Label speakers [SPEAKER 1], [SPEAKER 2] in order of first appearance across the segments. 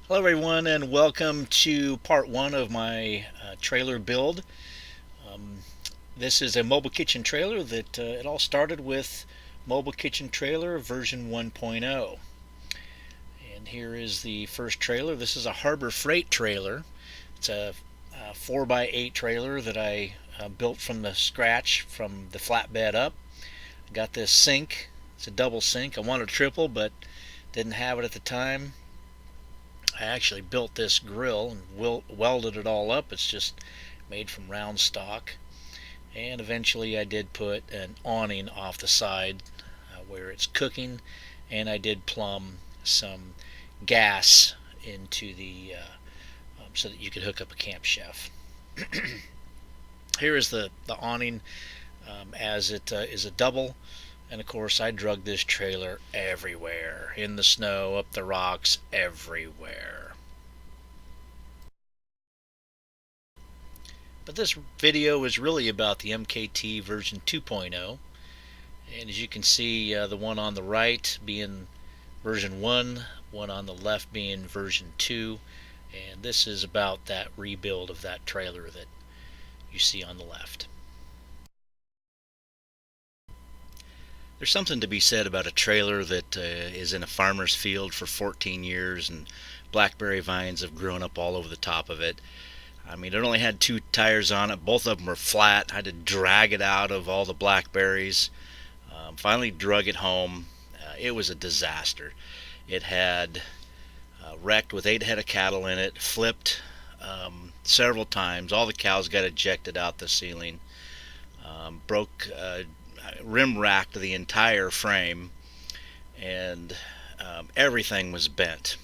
[SPEAKER 1] Hello everyone and welcome to part one of my trailer build. Um, this is a mobile kitchen trailer that it all started with mobile kitchen trailer version 1.0. And here is the first trailer. This is a Harbor Freight trailer. It's a 4x8 trailer that I built from the scratch from the flatbed up. I got this sink. It's a double sink. I wanted a triple but didn't have it at the time. I actually built this grill and welded it all up. It's just made from round stock. And eventually I did put an awning off the side where it's cooking, and I did plumb some gas into the so that you could hook up a camp chef. Here is the awning as it is a double. And of course, I drug this trailer everywhere, in the snow, up the rocks, everywhere. But this video is really about the MKT version 2.0. And as you can see, the one on the right being version 1, one on the left being version 2. And this is about that rebuild of that trailer that you see on the left. There's something to be said about a trailer that is in a farmer's field for 14 years and blackberry vines have grown up all over the top of it. I mean, it only had 2 tires on it. Both of them were flat. I had to drag it out of all the blackberries. Finally drug it home. It was a disaster. It had wrecked with 8 head of cattle in it, flipped several times. All the cows got ejected out the ceiling. Broke rim racked the entire frame, and everything was bent.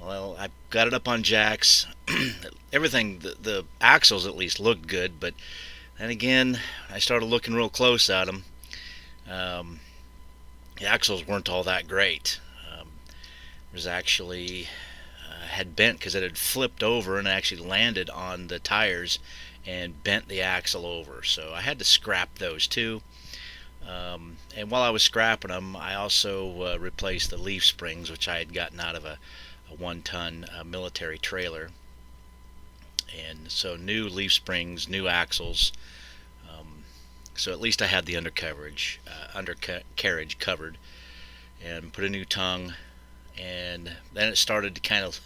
[SPEAKER 1] Well, I got it up on jacks. Everything, the axles at least looked good, but then again, I started looking real close at them. The axles weren't all that great. It was actually had bent because it had flipped over and actually landed on the tires and bent the axle over. So I had to scrap those too. And while I was scrapping them, I also replaced the leaf springs, which I had gotten out of a 1-ton military trailer. And so new leaf springs, new axles. So at least I had the undercarriage covered, and put a new tongue. And then it started to kind of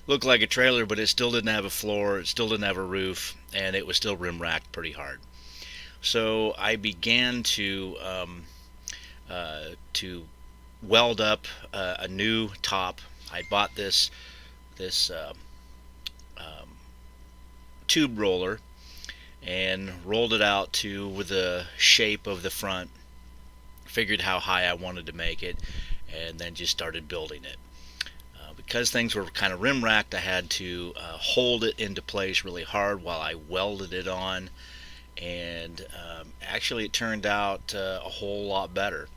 [SPEAKER 1] look like a trailer, but it still didn't have a floor, it still didn't have a roof, and it was still rim racked pretty hard. So I began to weld up a new top. I bought this tube roller and rolled it out to with the shape of the front. Figured how high I wanted to make it, and then just started building it. Because things were kind of rim racked, I had to hold it into place really hard while I welded it on. And actually it turned out a whole lot better.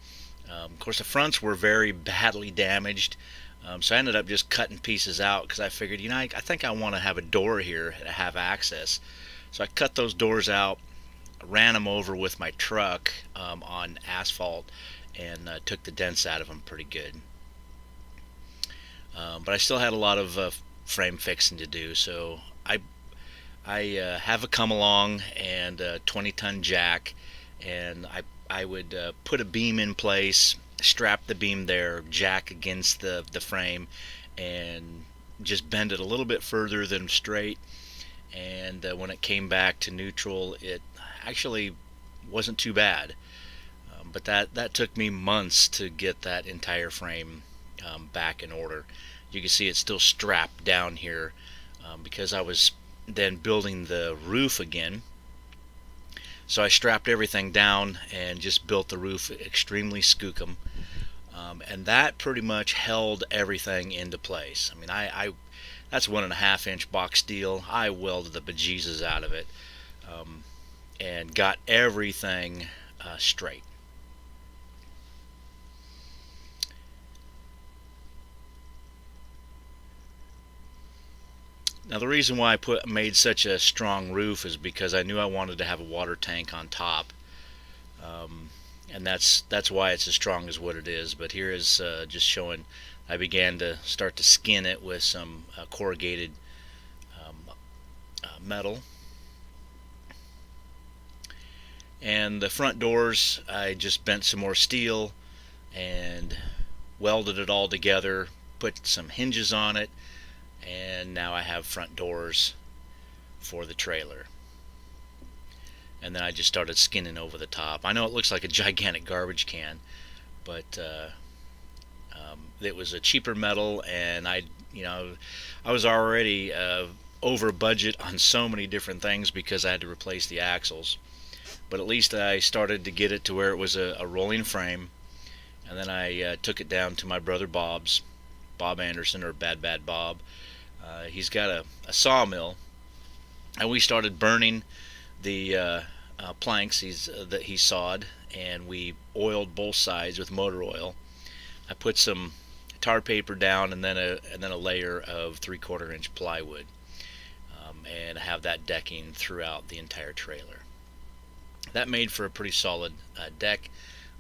[SPEAKER 1] Of course, the fronts were very badly damaged, so I ended up just cutting pieces out because I figured, I think I want to have a door here to have access. So I cut those doors out, ran them over with my truck on asphalt, and took the dents out of them pretty good. But I still had a lot of frame fixing to do, so I have a come along and a 20-ton jack, and I would put a beam in place, strap the beam there, jack against the frame, and just bend it a little bit further than straight. And when it came back to neutral, it actually wasn't too bad. But that took me months to get that entire frame back in order. You can see it's still strapped down here because I was then building the roof again. So I strapped everything down and just built the roof extremely skookum, and that pretty much held everything into place. I mean, I that's 1.5-inch box steel. I welded the bejesus out of it, and got everything straight. Now the reason why I made such a strong roof is because I knew I wanted to have a water tank on top, and that's why it's as strong as what it is. But here is just showing I began to start to skin it with some corrugated metal. And the front doors, I just bent some more steel and welded it all together, put some hinges on it, and now I have front doors for the trailer. And then I just started skinning over the top. I know it looks like a gigantic garbage can, but it was a cheaper metal, and I was already over budget on so many different things because I had to replace the axles. But at least I started to get it to where it was a rolling frame, and then I took it down to my brother Bob Anderson, or Bad Bad Bob. He's got a sawmill, and we started burning the planks that he sawed, and we oiled both sides with motor oil. I put some tar paper down, and then a layer of 3/4 inch plywood, and have that decking throughout the entire trailer. That made for a pretty solid deck.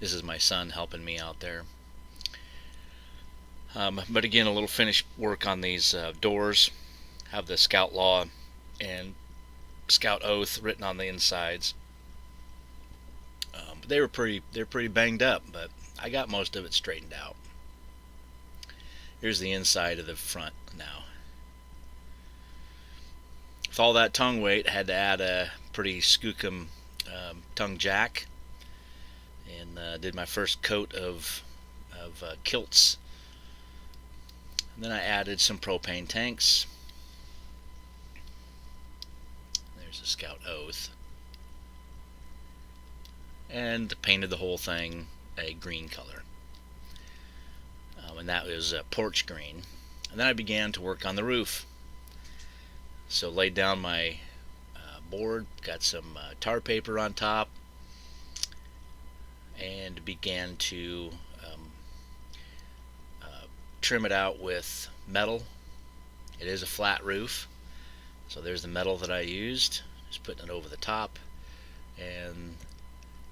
[SPEAKER 1] This is my son helping me out there. But again, a little finish work on these doors. Have the Scout Law and Scout Oath written on the insides. But they're pretty banged up, but I got most of it straightened out. Here's the inside of the front now. With all that tongue weight, I had to add a pretty skookum tongue jack, and did my first coat of kilts. And then I added some propane tanks. There's a Scout Oath, and painted the whole thing a green color, and that was porch green. And then I began to work on the roof. So laid down my board, got some tar paper on top, and began to trim it out with metal. It is a flat roof, so there's the metal that I used. Just putting it over the top, and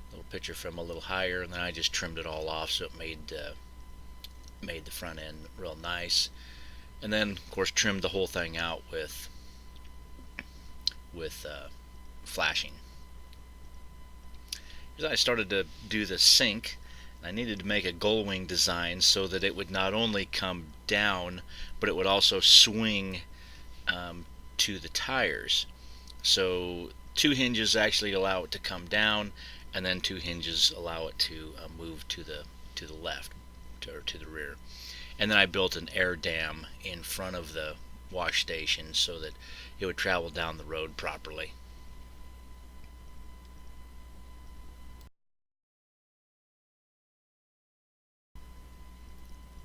[SPEAKER 1] a little picture from a little higher, and then I just trimmed it all off so it made the front end real nice. And then of course trimmed the whole thing out with flashing. As I started to do the sink, I needed to make a gull wing design so that it would not only come down, but it would also swing to the tires. So 2 hinges actually allow it to come down, and then 2 hinges allow it to move to the left, or to the rear. And then I built an air dam in front of the wash station so that it would travel down the road properly.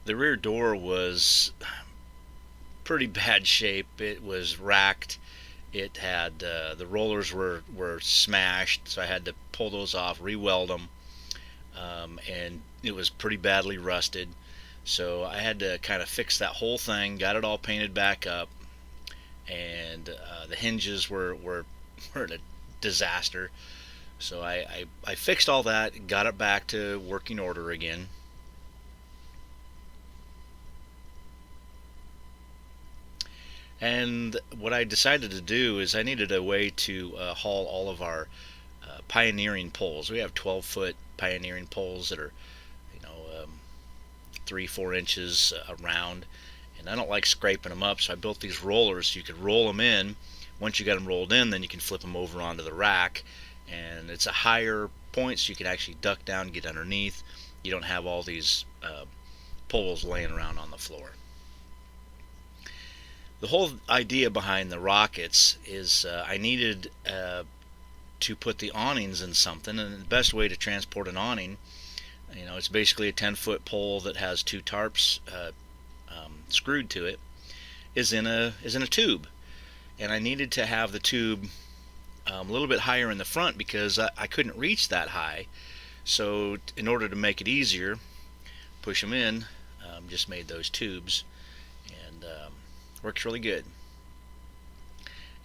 [SPEAKER 1] The rear door was pretty bad shape. It was racked. It had the rollers were smashed, so I had to pull those off, re-weld them, and it was pretty badly rusted. So I had to kind of fix that whole thing, got it all painted back up, and the hinges were a disaster. So I fixed all that, got it back to working order again. And what I decided to do is I needed a way to haul all of our pioneering poles. We have 12-foot pioneering poles that are, 3-4 inches around, and I don't like scraping them up, so I built these rollers so you could roll them in. Once you got them rolled in, then you can flip them over onto the rack, and it's a higher point so you can actually duck down, get underneath. You don't have all these poles laying around on the floor. The whole idea behind the rockets is I needed to put the awnings in something, and the best way to transport an awning, it's basically a 10-foot pole that has 2 tarps screwed to it, is in a tube. And I needed to have the tube a little bit higher in the front because I couldn't reach that high. So in order to make it easier, push them in, just made those tubes, and works really good.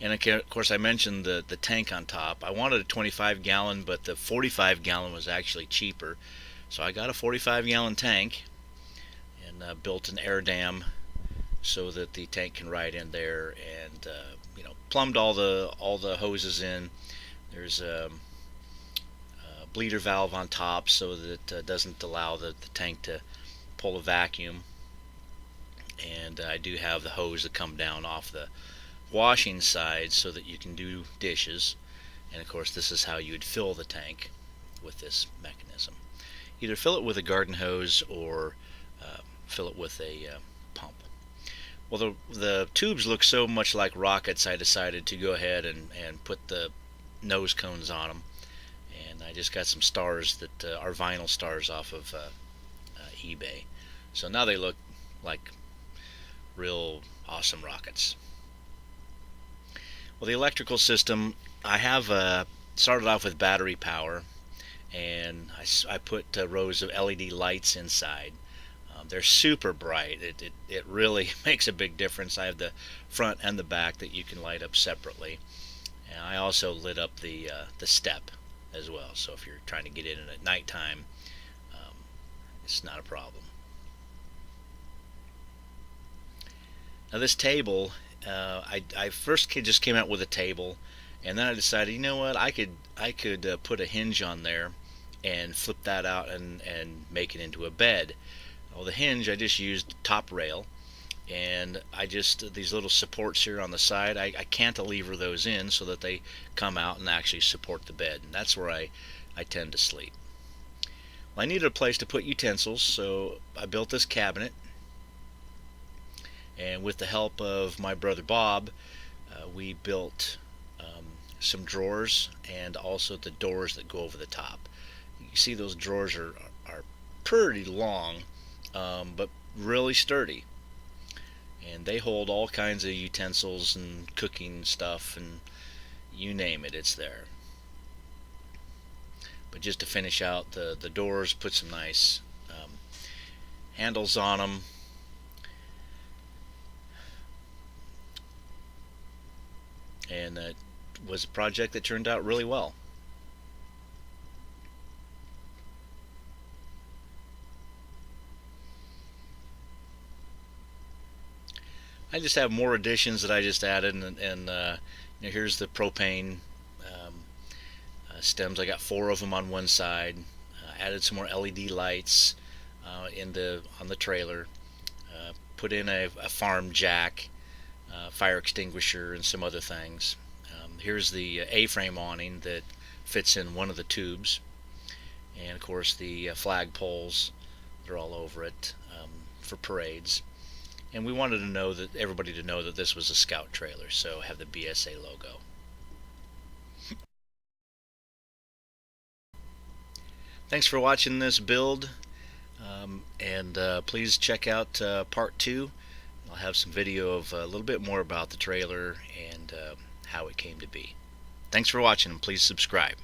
[SPEAKER 1] And of course I mentioned the tank on top. I wanted a 25-gallon, but the 45-gallon was actually cheaper, so I got a 45-gallon tank, and built an air dam so that the tank can ride in there, and plumbed all the hoses in. There's a bleeder valve on top so that it doesn't allow the tank to pull a vacuum, and I do have the hose that come down off the washing side so that you can do dishes. And of course, this is how you would fill the tank with this mechanism. Either fill it with a garden hose or fill it with a pump. Well, the tubes look so much like rockets, I decided to go ahead and put the nose cones on them. And I just got some stars that are vinyl stars off of eBay. So now they look like real awesome rockets. Well, the electrical system, I have started off with battery power, and I put rows of LED lights inside. They're super bright. It really makes a big difference. I have the front and the back that you can light up separately. And I also lit up the step as well. So if you're trying to get in at nighttime, it's not a problem. Now this table, I first just came out with a table, and then I decided, you know what, I could put a hinge on there and flip that out and make it into a bed. Well, the hinge, I just used top rail, and these little supports here on the side, I cantilever those in so that they come out and actually support the bed, and that's where I tend to sleep. Well, I needed a place to put utensils, so I built this cabinet, and with the help of my brother Bob, we built some drawers and also the doors that go over the top. You see those drawers are pretty long, but really sturdy, and they hold all kinds of utensils and cooking stuff, and you name it, it's there. But just to finish out the doors, put some nice handles on them, and it was a project that turned out really well. I just have more additions that I just added, and here's the propane stems. I got 4 of them on one side. Added some more LED lights on the trailer. Put in a farm jack, fire extinguisher, and some other things. Here's the A-frame awning that fits in one of the tubes, and of course the flag poles, they're all over it for parades. And we wanted everybody to know that this was a Scout trailer, so have the BSA logo. Thanks for watching this build, and please check out part 2. I'll have some video of a little bit more about the trailer and how it came to be. Thanks for watching, and please subscribe.